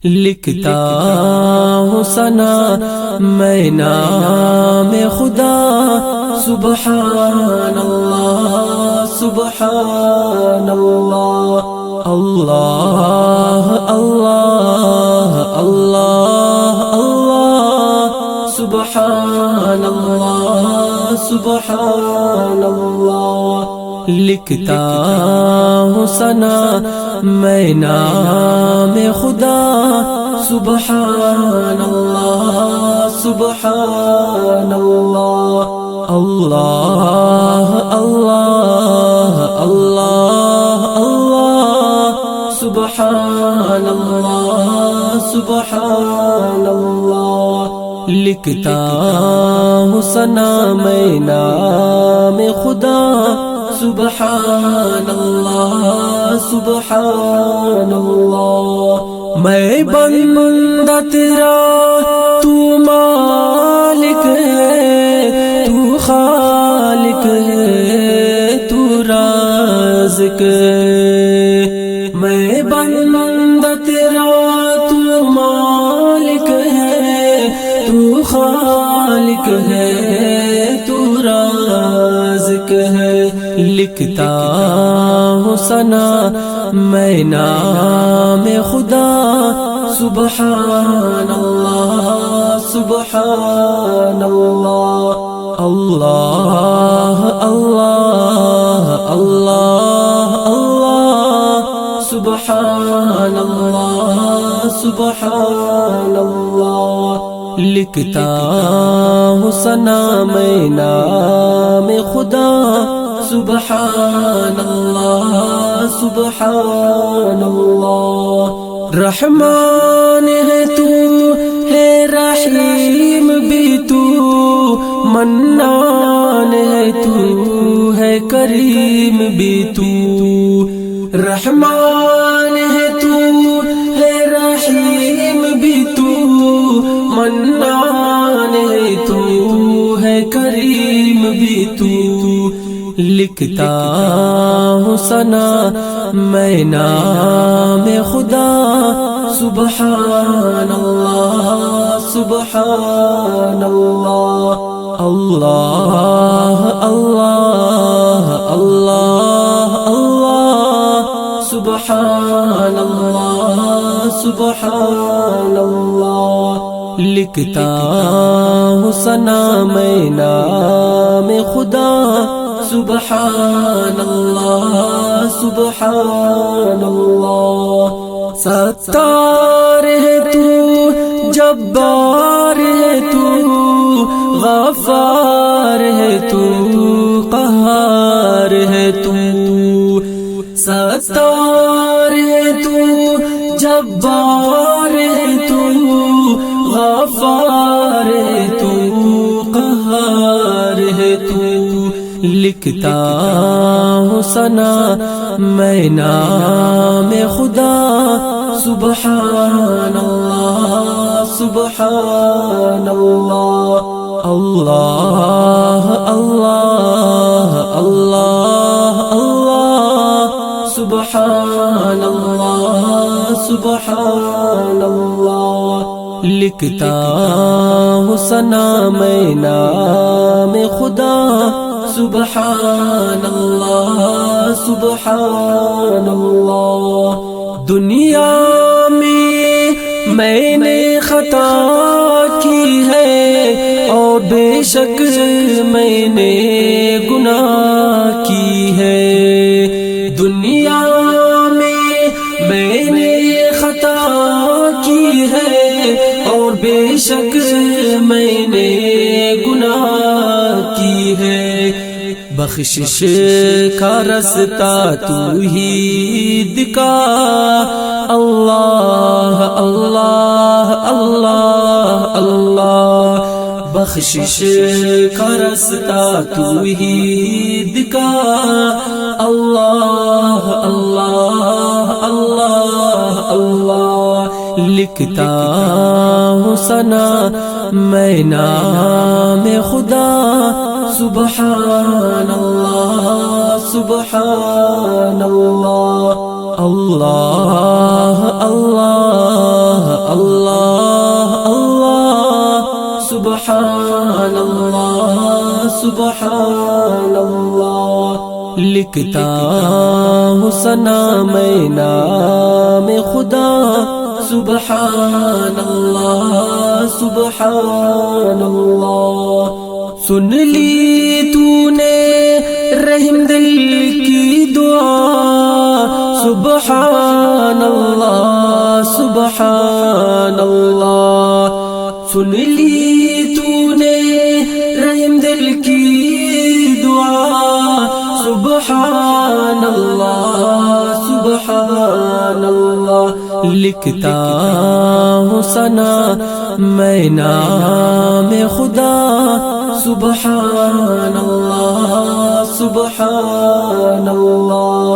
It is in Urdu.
لکھتا ہوں ثنا میں نام خدا، سبحان اللہ سبحان اللہ، اللہ اللہ اللہ اللہ، سبحان اللہ سبحان اللہ۔ لکھتا ہوں ثنا میں نام خدا، سبحان اللہ سبحان اللہ، اللہ اللہ اللہ اللہ، سبحان اللہ سبحان اللہ۔ لکھتا ہوں ثنا میں نام خدا، سبحان اللہ سبحان اللہ۔ میں بندہ تیرا تو مالک ہے، تو خالق ہے، تو رازق ہے۔ میں بندہ تیرا تو مالک ہے، تو خالق ہے، تو رازق ہے۔ لکھتا ہوں ثنا میں نام خدا، سبحان اللہ سبحان اللہ، اللہ اللہ اللہ اللہ، سبحان اللہ سبحان اللہ۔ لکھتا ہوں ثنا میں نام خدا، سبحان اللہ سبحان اللہ۔ رحمان ہے تو ہے رحیم بھی تو، منان ہے تو ہے کریم بھی تو۔ رحمان ہے تو ہے رحیم بھی تو، منان ہے تو ہے کریم بھی تو۔ لکھتا ہوں ثنا میں نام خدا، سبحان اللہ سبحان اللہ، اللہ اللہ اللہ اللہ، سبحان اللہ سبحان اللہ۔ لکھتا ہوں ثنا میں نام خدا، سبحان اللہ سبحان اللہ۔ ستار ہے تو، جبار ہے تو، غفار ہے تو، قہار ہے تو۔ ستار ہے تو، جبار ہے تو، غفار ہے تو، قہار ہے تو۔ لکھتا ہوں ثنا میں نام خدا، سبحان اللہ سبحان اللہ، اللہ اللہ اللہ اللہ، سبحان اللہ سبحان اللہ۔ لکھتا ہوں ثنا میں نام خدا، سبحان اللہ سبحان اللہ۔ دنیا میں نے خطا کی ہے، اور بے شک میں نے گناہ کی ہے۔ دنیا میں نے خطا کی ہے، اور بے شک میں نے گناہ کی ہے۔ بخشش کا رستہ تو ہی دکھا، اللہ اللہ اللہ اللہ، بخشش کا رستہ تو ہی دکھا، اللہ اللہ اللہ اللہ۔ لکھتا ہوں ثنا میں نام خدا، سبحان اللہ سبحان اللہ، اللہ اللہ سبحان اللہ سبحان اللہ، لکھتا ہوں ثنا میں نام خدا، سبحان اللہ سبحان اللہ۔ سن لی تو نے رحم دل کی دعا، سبحان اللہ سبحان اللہ۔ سن لی تو نے رحم دل کی دعا، سبحان اللہ سبحان اللہ، لکھتا ہوں ثنا میں نام خدا، سبحان اللہ سبحان اللہ۔